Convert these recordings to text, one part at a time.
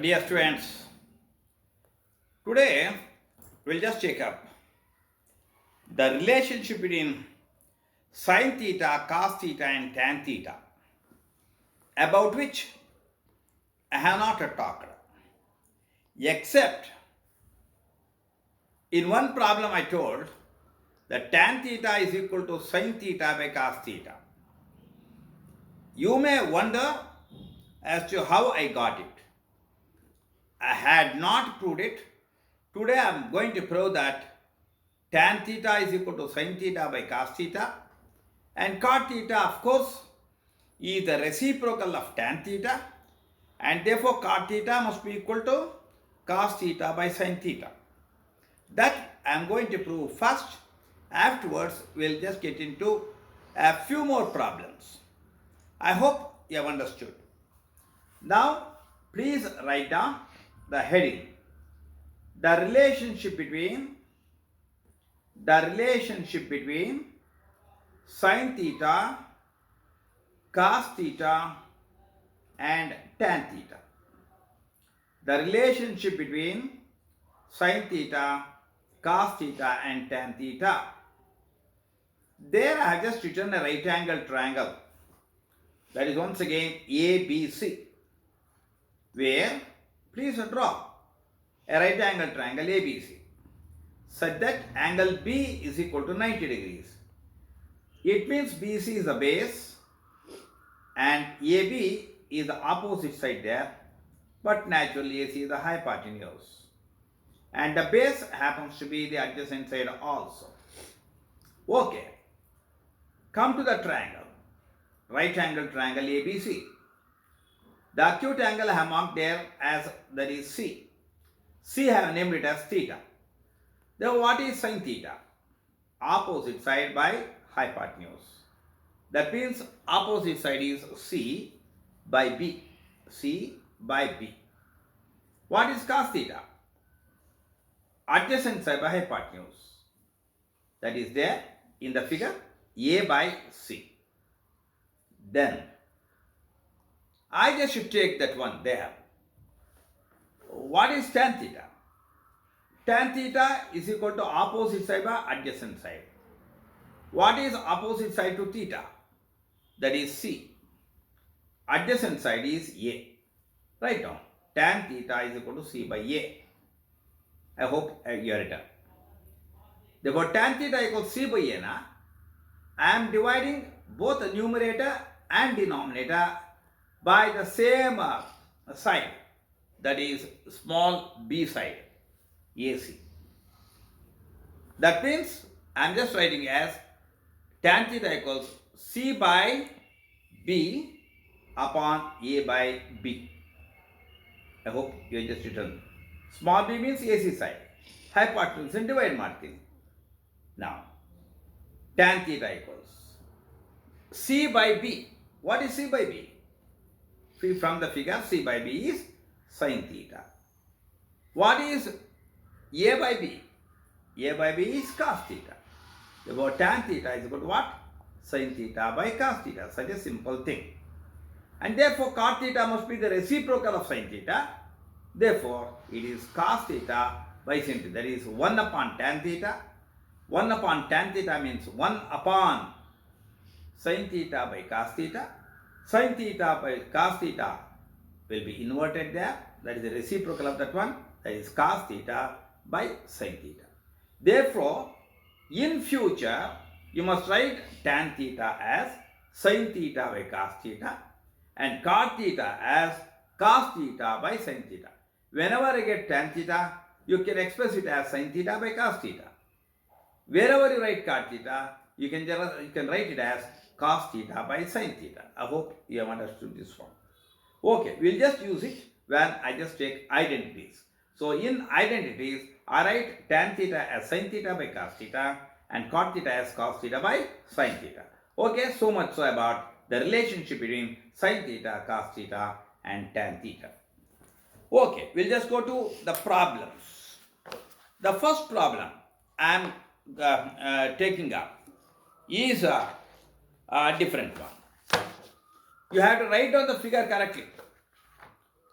Dear students, today we'll just check up the relationship between sine theta, cos theta, and tan theta, about which I have not talked. Except in one problem I told that tan theta is equal to sine theta by cos theta. You may wonder as to how I got it. I had not proved it. Today I am going to prove that tan theta is equal to sine theta by cos theta, and cot theta, of course, is the reciprocal of tan theta, and therefore cot theta must be equal to cos theta by sine theta. That I am going to prove first. Afterwards, we'll just get into a few more problems. I hope you have understood. Now, please write down the heading. The relationship between sine theta, cos theta, and tan theta. The relationship between sine theta, cos theta, and tan theta. There I have just written a right angle triangle. That is once again ABC, where please draw a right angle triangle ABC such that angle B is equal to 90 degrees. It means BC is the base and AB is the opposite side there, but naturally AC is the hypotenuse. And the base happens to be the adjacent side also. Okay, come to the triangle, right angle triangle ABC. The acute angle I have marked there as that is C. C I have named it as theta. Then what is sine theta? Opposite side by hypotenuse. That means opposite side is C by B. C by B. What is cos theta? Adjacent side by hypotenuse. That is there in the figure A by C. Then I just should take that one there. What is tan theta? Tan theta is equal to opposite side by adjacent side. What is opposite side to theta? That is C. Adjacent side is A. Write down. Tan theta is equal to C by A. I hope you are it. Therefore, tan theta equals C by A. I am dividing both the numerator and denominator by the same side. That is small b side, AC. That means I am just writing as tan theta equals C by B upon A by B. I hope you have just written. Small b means AC side. Hypotenuse and divide marking. Now, tan theta equals C by B. What is C by B? From the figure, C by B is sine theta. What is A by B? A by B is cos theta. Therefore, tan theta is equal to what? Sine theta by cos theta. Such a simple thing. And therefore, cot theta must be the reciprocal of sine theta. Therefore, it is cos theta by sine theta. That is 1 upon tan theta. 1 upon tan theta means 1 upon sine theta by cos theta. Sine theta by cos theta will be inverted there. That is the reciprocal of that one. That is cos theta by sine theta. Therefore, in future, you must write tan theta as sine theta by cos theta and cot theta as cos theta by sine theta. Whenever I get tan theta, you can express it as sine theta by cos theta. Wherever you write cot theta, you can write it as cos theta by sine theta. I hope you have understood this one. Okay, we'll just use it when I just take identities. So in identities, I write tan theta as sine theta by cos theta and cot theta as cos theta by sine theta. Okay, so much so about the relationship between sine theta, cos theta and tan theta. Okay, we'll just go to the problems. The first problem I am taking up is a different one. You have to write down the figure correctly.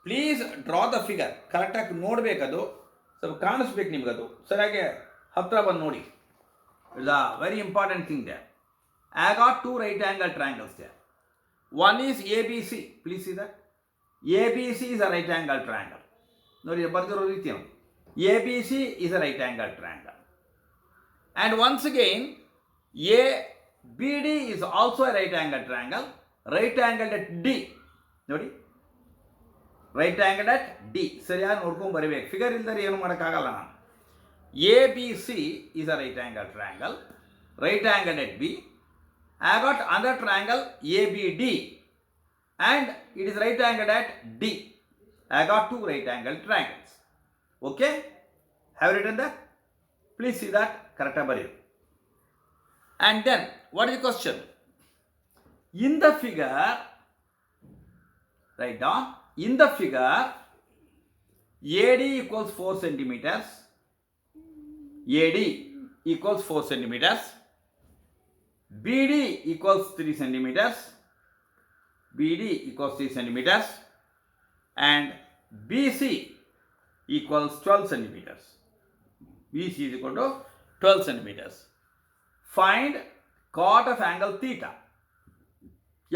Please draw the figure. ಕರೆಕ್ಟಾಗಿ ನೋಡಬೇಕದು, ಸ್ವಲ್ಪ ಕಾಣಿಸ್ಬೇಕು ನಿಮಗದು, ಸರಿಯಾಗಿ ಹತ್ತಿರ ಬಂದು ನೋಡಿ. It's a very important thing they. I got two right angle triangles there. One is ABC. Please see that. ABC is a right angle triangle. ನೋಡಿ ಬರ್ದಿರೋ ರೀತಿ ABC is a right angle triangle. And once again, ABD is also a right angle triangle. Right angle at D. ನೋಡಿ right angle at D. ಸರಿಯಾಗಿ ನೋಡ್ಕೊಂಡು ಬರೀಬೇಕು. Figure ಇಲ್ದರೆ ಏನು ಮಾಡೋಕ್ಕಾಗಲ್ಲ ನಾನು. ABC is a right angle triangle. Right angle at B. I got another triangle ABD and it is right angled at D. I got two right angle triangles. Okay? Have you written that? Please see that. Correct. And then, what is the question? In the figure, write down, in the figure, AD equals 4 centimeters. AD equals 4 centimeters. BD equals 3 centimeters. BD equals 3 centimeters. And BC equals 12 centimeters. BC is equal to 12 centimeters. Find cot of angle theta.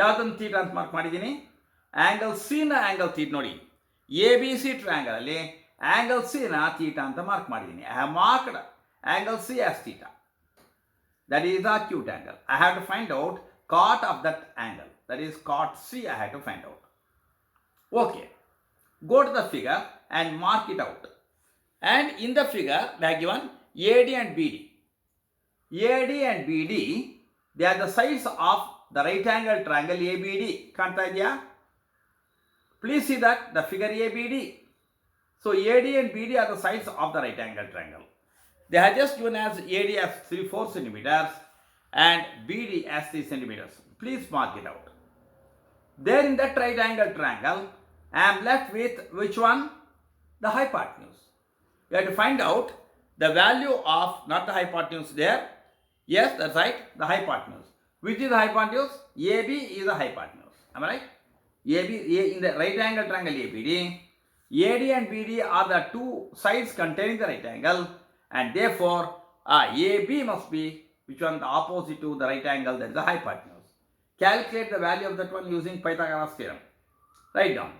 ಯಾವುದನ್ನು theta ಅಂತ mark ಮಾಡಿದ್ದೀನಿ? Angle ಸಿನ angle theta ನೋಡಿ. ABC triangle ಅಲ್ಲಿ angle ಸಿನ theta ಅಂತ mark ಮಾಡಿದ್ದೀನಿ. I have marked angle C as theta. That is the acute angle. I have to find out cot of that angle. That is cot C I have to find out. Okay. Go to the figure and mark it out. And in the figure, they are given AD and BD. AD and BD, they are the sides of the right angle triangle ABD. Kanta idya? Please see that the figure ABD. So AD and BD are the sides of the right angle triangle. They are just given as AD as 3-4 centimeters and BD as 3 centimeters. Please mark it out. There in that right angle triangle, I am left with which one? The hypotenuse. You have to find out the value of, not the hypotenuse there. Yes, that's right, the hypotenuse. Which is the hypotenuse? AB is the hypotenuse. Am I right? AB, in the right angle triangle ABD, AD and BD are the two sides containing the right angle. And therefore, AB must be which one? The opposite to the right angle, that is the hypotenuse. Calculate the value of that one using Pythagoras theorem. Write down.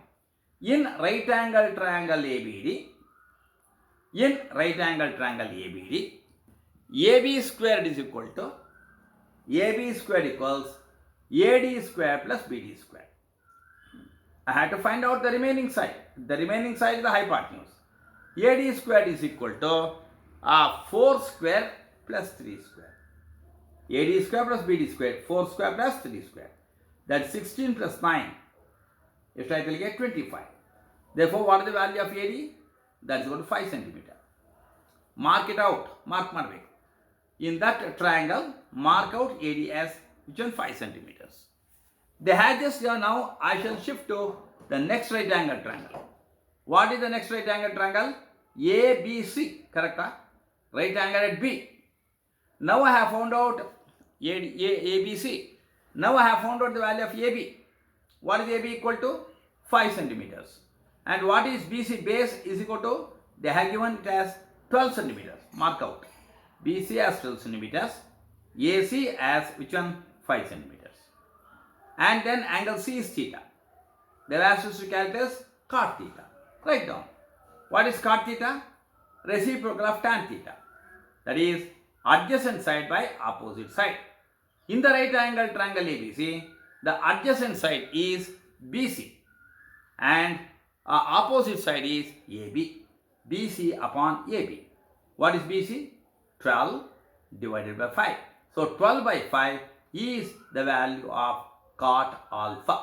In right angle triangle ABD, AB squared is equal to, AB squared equals AD squared plus BD squared. I had to find out the remaining side. The remaining side is the hypotenuse. AD squared is equal to 4 square plus 3 square. AD square plus BD square. 4 square plus 3 square. That's 16 plus 9. If I will get 25. Therefore, what is the value of AD? That is equal to 5 centimeter. Mark it out. Mark mark. In that triangle, mark out AD as which one? 5 centimeters. They had just now, I shall shift to the next right angle triangle. What is the next right angle triangle? ABC. Correct? Right angle at B. Now I have found out ABC. Now I have found out the value of AB. What is AB equal to? 5 centimeters. And what is BC base is equal to? They have given it as 12 centimeters. Mark out. BC as 12 centimeters. AC as which one? 5 centimeters. And then angle C is theta. The last is to calculate cot theta. Write down. What is cot theta? Reciprocal of tan theta. That is adjacent side by opposite side. In the right angle triangle ABC, the adjacent side is BC and opposite side is AB. BC upon AB. What is BC? 12 divided by 5. So 12 by 5 is the value of cot alpha.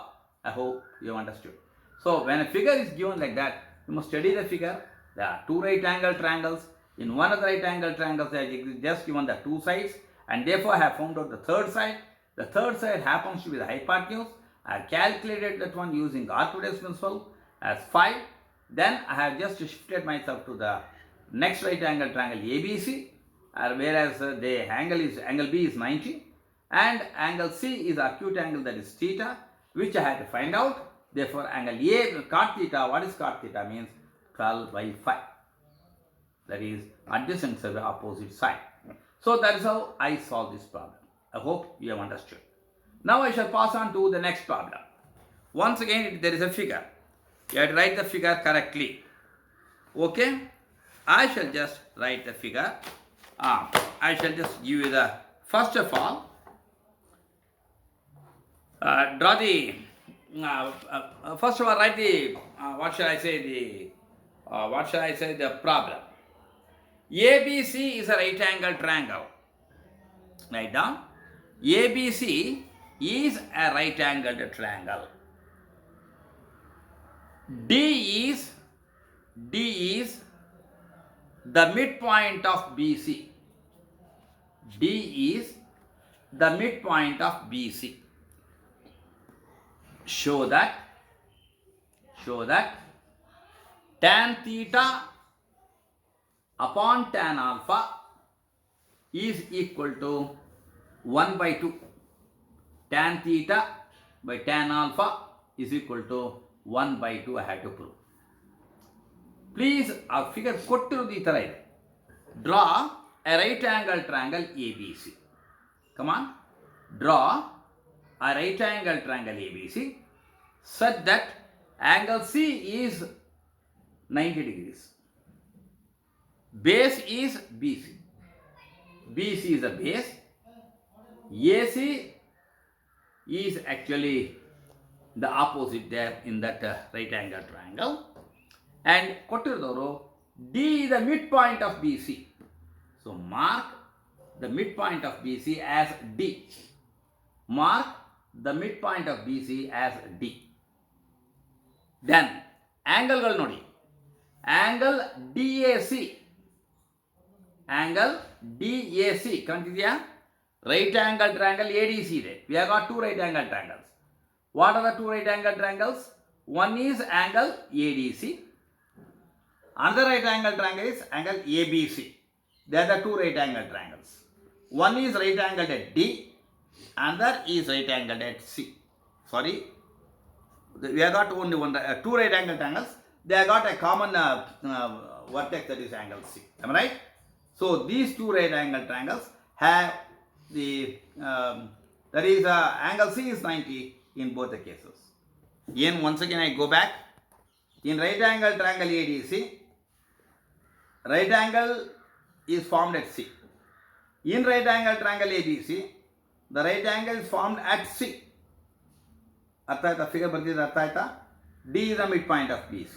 I hope you understood. So when a figure is given like that, you must study the figure. There are two right angle triangles. In one of the right angle triangles, I have just given the two sides, and therefore I have found out the third side. The third side happens to be the hypotenuse. I have calculated that one using Archimedes principle as 5. Then I have just shifted myself to the next right angle triangle ABC, whereas the angle B is 90, and angle C is acute angle, that is theta, which I had to find out. Therefore, angle A, cot theta, what is cot theta? Means 12 by 5. That is adjacent side, the opposite side. So that is how I solve this problem. I hope you have understood. Now I shall pass on to the next problem. Once again, there is a figure. You have to write the figure correctly. Okay? I shall just write the figure. I shall just give you the, first of all, draw the, first of all, write the, what shall I say, the problem. ABC is a right angle triangle. Write down. ABC is a right angled triangle. D is the midpoint of BC. D is the midpoint of BC. Show that tan theta upon tan alpha is equal to 1 by 2. Tan theta by tan alpha is equal to 1 by 2. I had to prove. Please, a figure kottirudu ee tara ide. Draw a right angle triangle ABC. Come on. Draw a right angle triangle ABC such that angle C is 90 degrees. Base is BC. BC is the base. AC is actually the opposite there in that right angle triangle. And kottirudoru D is the midpoint of BC. So mark the midpoint of BC as D. Mark the midpoint of BC as D. Then angle gal nodi. Angle DAC. Angle DAC. Kantidiya? Right angle triangle ADC ide. We have got two right angle triangles. What are the two right angle triangles? One is angle ADC. Another right angle triangle is angle ABC. They are the two right angle triangles. One is right angled at D. Another is right angled at C. Sorry. We have got only one, two right angle triangles. They have got a common vertex, that is angle C. Am I right? So these two right angle triangles have the, that is angle C is 90 in both the cases. Once again I go back. In right angle triangle ADC, right angle is formed at C. In right angle triangle ABC, the right angle is formed at C. Artha figure bartide artha aita. D is the midpoint of BC.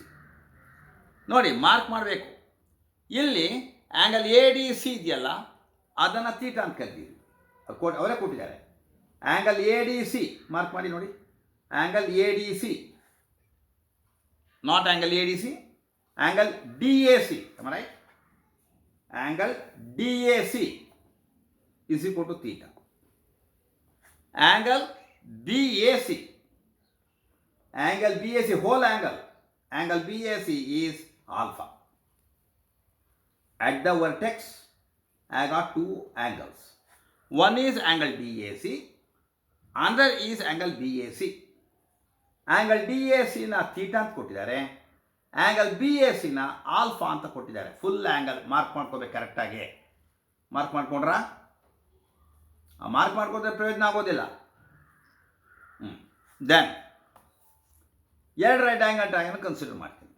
ನೋಡಿ mark ಮಾಡಬೇಕು. ಇಲ್ಲಿ angle ADC ಇದೆಯಲ್ಲ ಅದನ್ನು theta ಅಂತ ಕರೀತೀವಿ. ಅವರೇ ಕೊಟ್ಟಿದ್ದಾರೆ. Angle ADC mark ಮಾಡಿ ನೋಡಿ. Angle ADC, not angle ADC, angle DAC. Am I right? Angle DAC is equal to theta. Angle BAC, angle BAC, whole angle BAC is alpha. At the vertex, I got two angles. One is angle DAC, another is angle BAC. Angle D A ಸಿನ theta ಅಂತ ಕೊಟ್ಟಿದ್ದಾರೆ, angle B A ಸಿನ alpha ಅಂತ ಕೊಟ್ಟಿದ್ದಾರೆ. Full angle mark ಮಾಡ್ಕೋಬೇಕು ಕರೆಕ್ಟಾಗಿ. Mark ಮಾಡ್ಕೊಂಡ್ರಾ? Mark ಮಾಡ್ಕೊಂಡ್ರೆ ಪ್ರಯೋಜನ ಆಗೋದಿಲ್ಲ. ದೆನ್ ಎರಡು ರೈಟ್ ಆ್ಯಂಗಲ್ ಟ್ರಯಾಂಗಲ್ ಕನ್ಸಿಡರ್ ಮಾಡ್ತೀನಿ.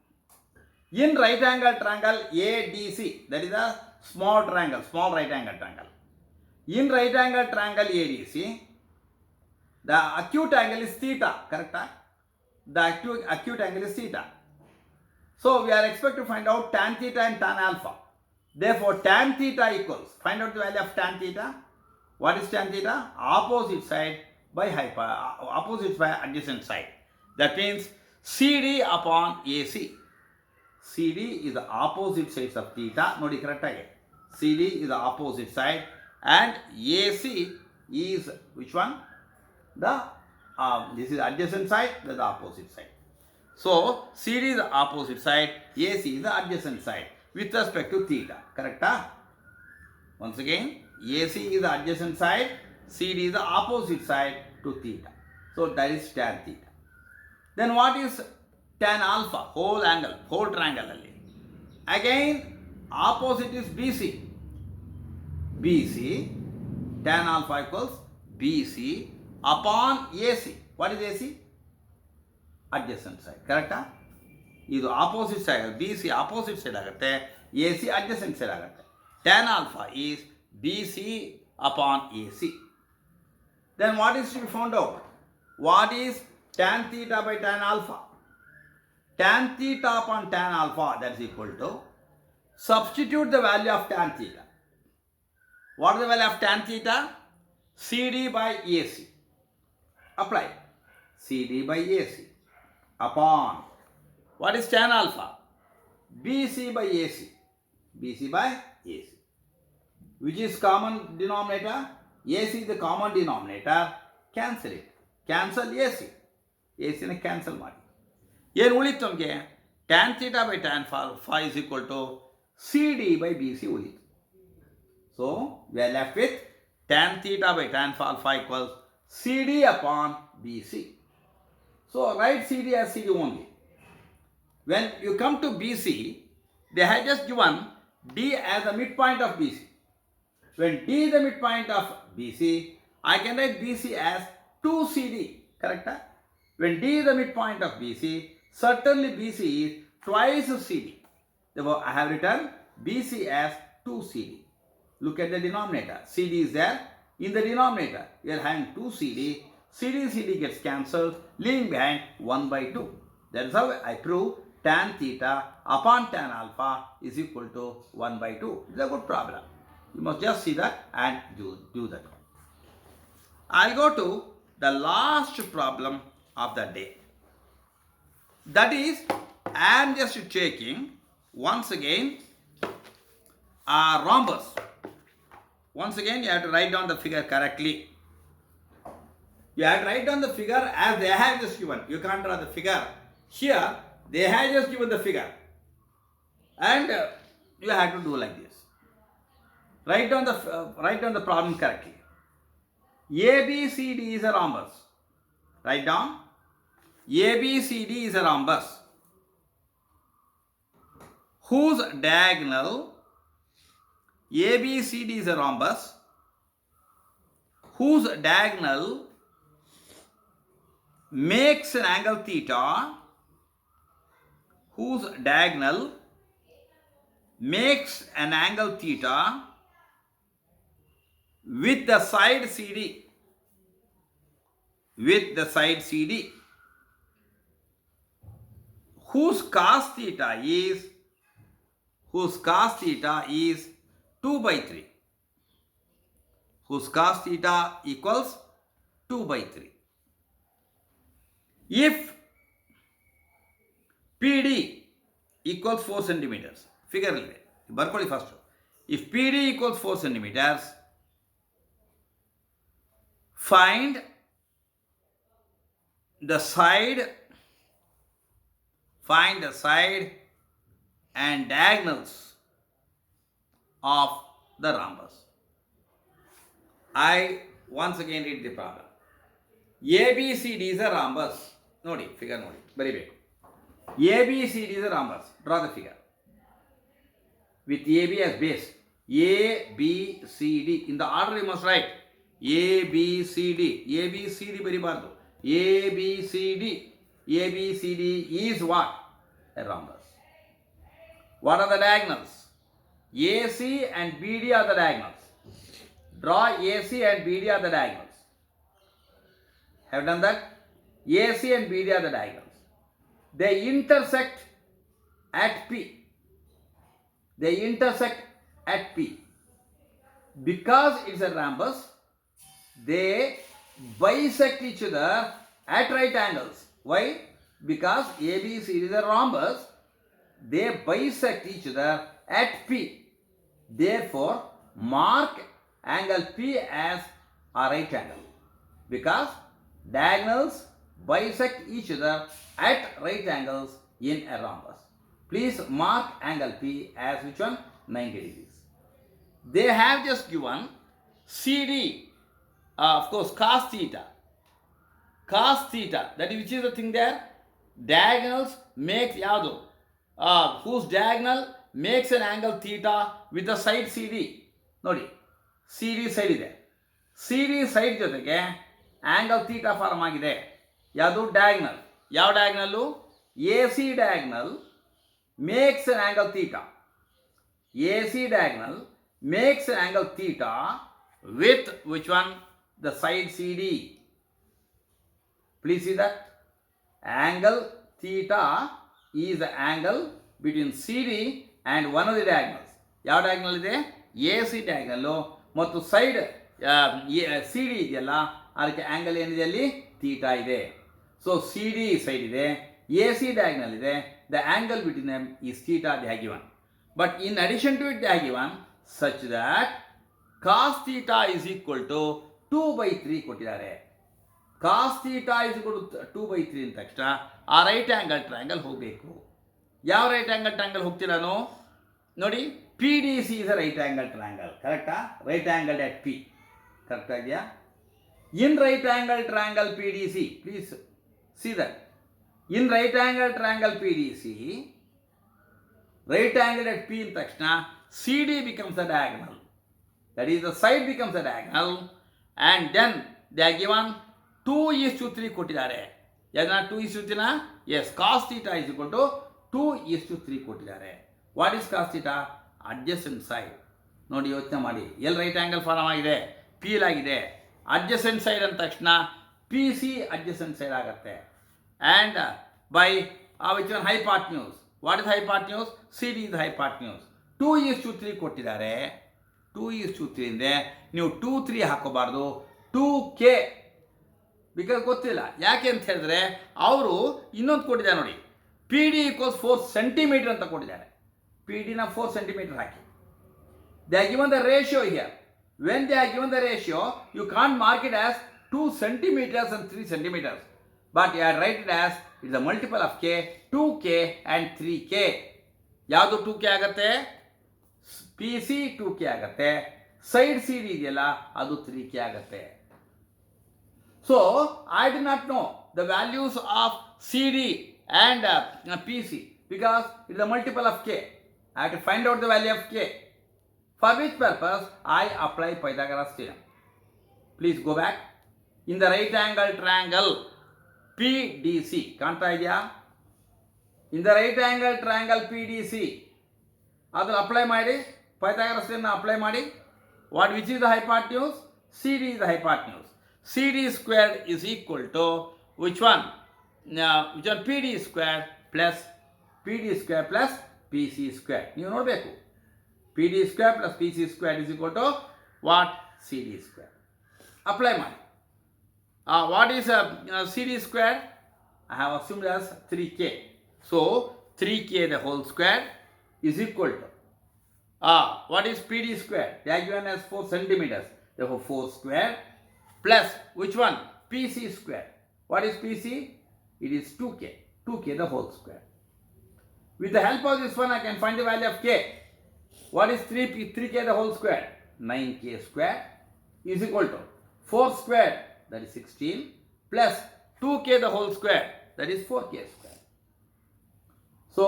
In right angle triangle A D C, that is a small triangle, small right angle triangle. In right angle triangle A D C, the acute angle is theta, correct? The acute angle is theta. So we are expected to find out tan theta and tan alpha. Therefore tan theta equals, find out the value of tan theta. What is tan theta? Opposite side by opposite by adjacent side. That means CD upon AC. CD is the opposite sides of theta. Nodi correct again. CD is the opposite side and AC is which one? This is adjacent side, that is the opposite side. So CD is the opposite side, AC is the adjacent side with respect to theta. Correct? Once again, AC is the adjacent side, CD is the opposite side to theta. So that is tan theta. Then what is tan alpha? Whole angle, whole triangle alli. Again, opposite is BC. BC, tan alpha equals BC upon AC. What is AC? Adjacent side. Correct? ಇದು opposite side. BC opposite side ಆಗುತ್ತೆ. AC adjacent side ಆಗುತ್ತೆ. Tan alpha is BC upon AC. Then what is to be found out? What is tan theta by tan alpha? Tan theta upon tan alpha, that is equal to, substitute the value of tan theta. What is the value of tan theta? CD by AC. Apply. CD by AC upon, what is tan alpha? BC by AC. BC by AC. Which is common denominator? AC is the common denominator. Cancel it. Cancel AC. AC ne cancel ಮಾಡಿ. ಏನು ಉಳಿತು ನಮಗೆ? tan theta by tan alpha is equal to CD by BC ಉಳಿತು. So we are left with tan theta by tan alpha equals CD upon BC. So write CD as CD only. When you come to BC, they have just given D as the midpoint of BC. When D is the midpoint of BC, I can write BC as 2CD. Correct? When D is the midpoint of BC, certainly BC is twice CD. Therefore, I have written BC as 2CD. Look at the denominator. CD is there. In the denominator, we are having 2CD. CD gets cancelled, leaving behind 1 by 2. That is how I prove tan theta upon tan alpha is equal to 1 by 2. It's a good problem. You must just see that and do that one. I'll go to the last problem of the day. That is, I am just checking once again rhombus. Once again, you have to write down the figure correctly. You have to write down the figure as they have just given. You can't draw the figure. Here, they have just given the figure. And you have to do like this. Write down the problem correctly. ABCD is a rhombus. Write down. ABCD is a rhombus whose diagonal, ABCD is a rhombus whose diagonal makes an angle theta, whose diagonal makes an angle theta with the side CD, with the side CD, whose cos theta is 2 by 3. Whose cos theta equals 2 by 3. If PD equals 4 centimeters, figure ilve barkoli first. If PD equals 4 centimeters, find the side and diagonals of the rhombus. I once again read the problem. ABCD is a rhombus. Nodi, figure nodi. Very big. ABCD is a rhombus. Draw the figure. With AB as base. ABCD. In the order you must write. ABCD. ABCD very bardo. ABCD. ABCD is what? A rhombus. What are the diagonals? AC and BD are the diagonals. Draw AC and BD are the diagonals. Have done that? AC and BD are the diagonals. They intersect at P. They intersect at P. Because it's a rhombus, they bisect each other at right angles. Why? Because ABC is a rhombus, they bisect each other at P. Therefore, mark angle P as a right angle. Because diagonals bisect each other at right angles in a rhombus. Please mark angle P as which one? 90 degrees. They have just given CD, of course, cos theta. Cos theta, that is which is the thing there? diagonals makes ಯಾವುದು whose diagonal makes an angle theta with the side CD. ನೋಡಿ CD side ಇದೆ, CD side ಜೊತೆಗೆ angle theta form ಆಗಿದೆ. ಯಾವುದು diagonal, ಯಾವ ಡಯಾಗ್ನಲ್ಲು AC diagonal makes an angle theta. AC diagonal makes an angle theta with which one? The side CD. Please see that angle theta is the angle between CD and one of the diagonals. ಯಾವ diagonal ಇದೆ? AC diagonal ಮತ್ತು side CD ಇದೆಯಲ್ಲ, ಅದಕ್ಕೆ angle ಏನಿದೆ ಅಲ್ಲಿ? Theta ಇದೆ. So CD side ಇದೆ, AC diagonal ಇದೆ, the angle between them is theta, they are given. But in addition to it, they are given such that cos theta is equal to 2/3 ಕೊಟ್ಟಿದ್ದಾರೆ. cos theta is equal to 2/3 ಅಂದ ತಕ್ಷಣ ಆ right angle triangle ಹೋಗಬೇಕು. ಯಾವ right angle triangle ಹೋಗ್ತೀನಿ ನಾನು? ನೋಡಿ, PDC is a right angle triangle. ಕರೆಕ್ಟಾ? Right angle at P. Correct ಆಗಿದೆಯಾ? In right angle triangle PDC, please see that. In right angle triangle PDC, right angle at P in takshana CD becomes a diagonal, that is the side becomes a diagonal, and then they are given 2:3 ಕೊಟ್ಟಿದ್ದಾರೆ. ಯಾವ್ದನ್ನ 2:3 ನಾ? Yes, cos theta is equal to 2:3 ಕೊಟ್ಟಿದ್ದಾರೆ. What is cos theta? Adjacent side. ನೋಡಿ, ಯೋಚನೆ ಮಾಡಿ, ಎಲ್ಲಿ right angle form ಆಗಿದೆ? P ಆಗಿದೆ. ಅಡ್ಜಸೆಂಟ್ ಸೈಡ್ ಅಂದ ತಕ್ಷಣ PC ಅಡ್ಜಸೆಂಟ್ ಸೈಡ್ ಆಗುತ್ತೆ. And by which one? Hypotenuse. What is hypotenuse? CD is the hypotenuse. 2:3 ಕೊಟ್ಟಿದ್ದಾರೆ. 2:3 ಇಂದೆ ನೀವು 2-3 ಹಾಕೋಬಾರ್ದು, 2K, ಬಿಕಾಸ್ ಗೊತ್ತಿಲ್ಲ. ಯಾಕೆ ಅಂತ ಹೇಳಿದ್ರೆ ಅವರು ಇನ್ನೊಂದು ಕೊಟ್ಟಿದ್ದಾರೆ ನೋಡಿ, PD = 4 centimeter ಅಂತ ಕೊಟ್ಟಿದ್ದಾರೆ. PD ನ 4 centimeter hockey. They are given the ratio here. When they are given the ratio, you can't mark it as 2 centimeters and 3 centimeters. But you are write it as it's a multiple of K, 2K and 3K. ಯಾವುದು 2K ಆಗುತ್ತೆ? PC 2K ಆಗುತ್ತೆ. Side CD ಇದೆಯಲ್ಲ, ಅದು 3K ಆಗುತ್ತೆ. So I do not know the values of CD and PC because it's a multiple of K. I have to find out the value of K. For which purpose I apply Pythagoras theorem. Please go back. In the right angle triangle PDC, ಕಾಣ್ತಾ ಇದೆಯಾ? In the right angle triangle PDC, ಅದನ್ನು apply ಮಾಡಿ, Pythagoras theorem apply ಮಾಡಿ. What which is the hypotenuse? CD is the hypotenuse. CD squared is equal to which one? Which one? PD squared plus PC squared. ನೀವು ನೋಡಬೇಕು, PD squared plus PC squared is equal to what? CD squared. Apply ಮಾಡಿ. What is CD squared? I have assumed as 3K. So 3K the whole square is equal to what is PD square? They are given as 4 centimeters. Therefore 4 square plus which one? PC square. What is PC? It is 2K. 2K the whole square. With the help of this one, I can find the value of K. What is 3K the whole square? 9K square is equal to 4 square, that is 16, plus 2K the whole square, that is 4K square. So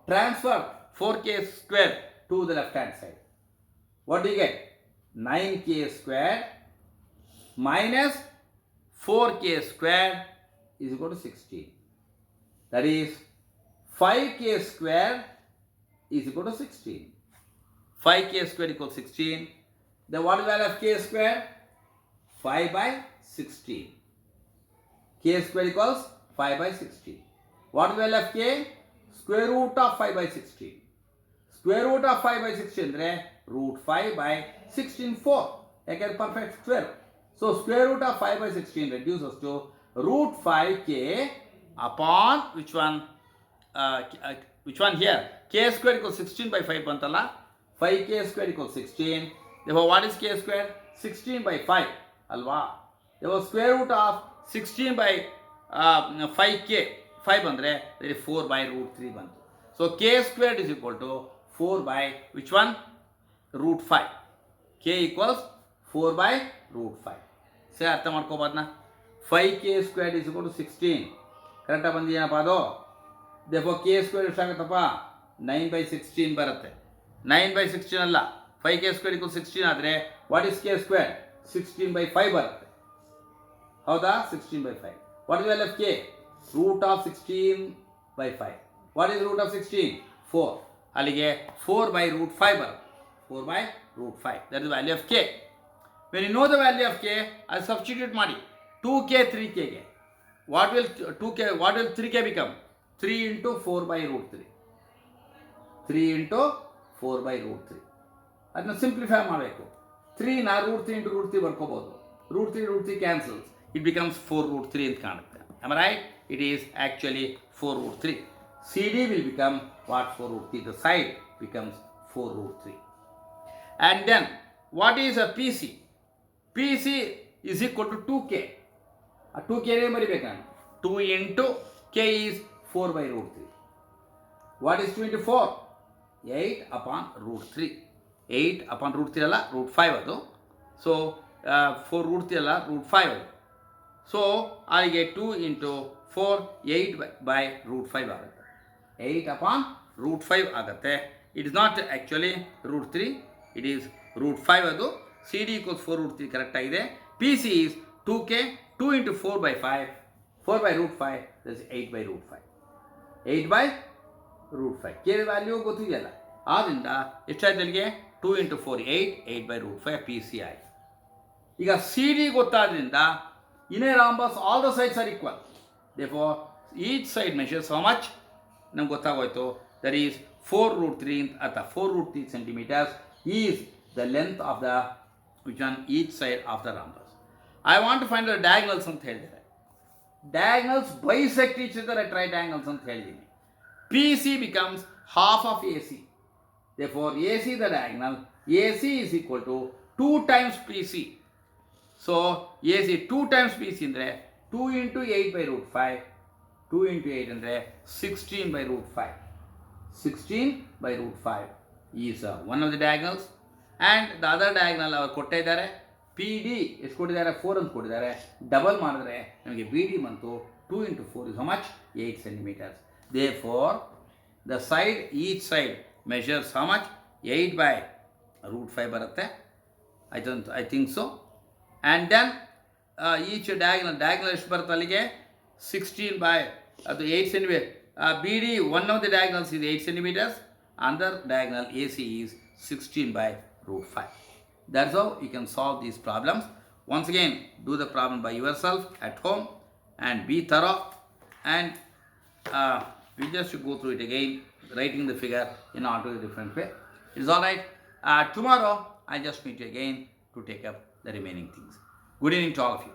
transfer 4K square to the left hand side. What do you get? 9K square minus 4K square is equal to 16. That is 5K square is equal to 16. 5K square equals 16. Then what is the value of K square? 5/16. K square equals 5/16. What is the value of K? Square root of 5/16. Square root of 5/16 ಅಂದರೆ √5/16 4. ಯಾಕೆ perfect square. So square root of 5/16 reduces to √5K upon which one? Which one here? K square equals 16/5 ಬಂತಲ್ಲ, 5K square equals 16. Therefore what is K square? 16/5 ಅಲ್ವಾ? Therefore square root of 16/5K 5 ಬಂದರೆ 4/√3 ಬಂತು. So K squared is equal to 4 which one? √5. K equals 4/√5. ಸರಿ, ಅರ್ಥ ಮಾಡ್ಕೋಬೋದನ್ನ? 5K squared is equal to 16. ಕರೆಕ್ಟಾಗಿ ಬಂದಿದೆಯೇನಪ್ಪ ಅದು? ದೇಫೋ K square ಎಷ್ಟಾಗುತ್ತಪ್ಪ? 9/16 ಬರುತ್ತೆ. 9/16 ಅಲ್ಲ, 5k ಸ್ಕ್ವೇರ್ = 16 ಆದರೆ ವಾಟ್ ಇಸ್ ಕೆ ಸ್ಕ್ವೇರ್? 16/5 ಬರುತ್ತೆ. ಹೌದಾ? 16/5. What is value of K? Root of 16/5. What is root of 16? 4. ಅಲ್ಲಿಗೆ 4/√5 ಬರುತ್ತೆ. 4/√5. That is value of K. When you know the value of K, ಅದು substitute ಮಾಡಿ. 2k 3kಗೆ what will 3k become? 3 × 4/√3. 3 × 4/√3. ಅದನ್ನ simplify ಮಾಡಬೇಕು. 3ನ √3 × √3 ಬರ್ಕೋಬೋದು. √3 cancels. It becomes 4√3 ಅಂತ ಕಾಣುತ್ತೆ. Am I right? It is actually 4√3. CD will become what? 4√3. The side becomes 4√3. And then what is a PC? PC is equal to 2k. A 2k ನೇ ಬರಿಬೇಕಾನೆ. 2 × k is 4/√3. What is 2 × 4? 8/√3. 8/√3 ಅಲ್ಲ, √5 ಅದು. So 4√3 ಅಲ್ಲ, √5 ಅದು. So ಅಲ್ಲಿಗೆ 2 × 4 8/√5 ಆಗುತ್ತೆ. 8/√5 ಆಗುತ್ತೆ. It is not actually √3, it is √5 ಅದು. CD = 4√3 ಕರೆಕ್ಟಾಗಿದೆ. PC is 2k, 2 × 4/5, 4/√5, that is 8/√5. 8/√5. K value ಗೊತ್ತಿದೆಯಲ್ಲ, ಆದ್ದರಿಂದ ಎಷ್ಟಾಯ್ತು ಅಲ್ಲಿಗೆ? 2 × 4 8, 8/√5 PC ಆಯಿತು. ಈಗ CD ಗೊತ್ತಾದ್ರಿಂದ in a rhombus all the sides are equal. Therefore each side measures how much? ನಮ್ಗೆ ಗೊತ್ತಾಗೋಯ್ತು. ದಟ್ ಈಸ್ 4√3 ಅಥವಾ 4√3 centimeters is the length of the which on each side of the rhombus. I want to find the diagonals ಅಂತ ಹೇಳಿದ್ದಾರೆ. Diagonals bisect each other at right angles ಅಂತ ಹೇಳಿದ್ದೀನಿ. PC becomes half of AC. Therefore AC the diagonal, AC is equal to 2 times PC. So AC 2 times PC ಅಂದರೆ 2 × 8/√5. 2 × 8 ಅಂದರೆ 16/√5. 16/√5 is one of the diagonals. And the other diagonal ಅವರು ಕೊಟ್ಟಿದ್ದಾರೆ. PD ಎಷ್ಟು ಕೊಟ್ಟಿದ್ದಾರೆ? 4 ಅಂತ ಕೊಟ್ಟಿದ್ದಾರೆ. ಡಬಲ್ ಮಾಡಿದ್ರೆ ನಮಗೆ BD ಬಂತು. 2 × 4 is how much? 8 centimeters. Therefore the side, each side measures how much? 8/√5 ಬರುತ್ತೆ. I think so. And then each diagonal ಎಷ್ಟು ಬರುತ್ತೆ ಅಲ್ಲಿಗೆ? 8 centimeters. BD, one of the diagonals is 8 centimeters. Another diagonal AC is 16/√5. That's how you can solve these problems. Once again, do the problem by yourself at home and be thorough. And we just go through it again, writing the figure in a different way. It's all right. Tomorrow I just meet you again to take up the remaining things. Good evening to all of you.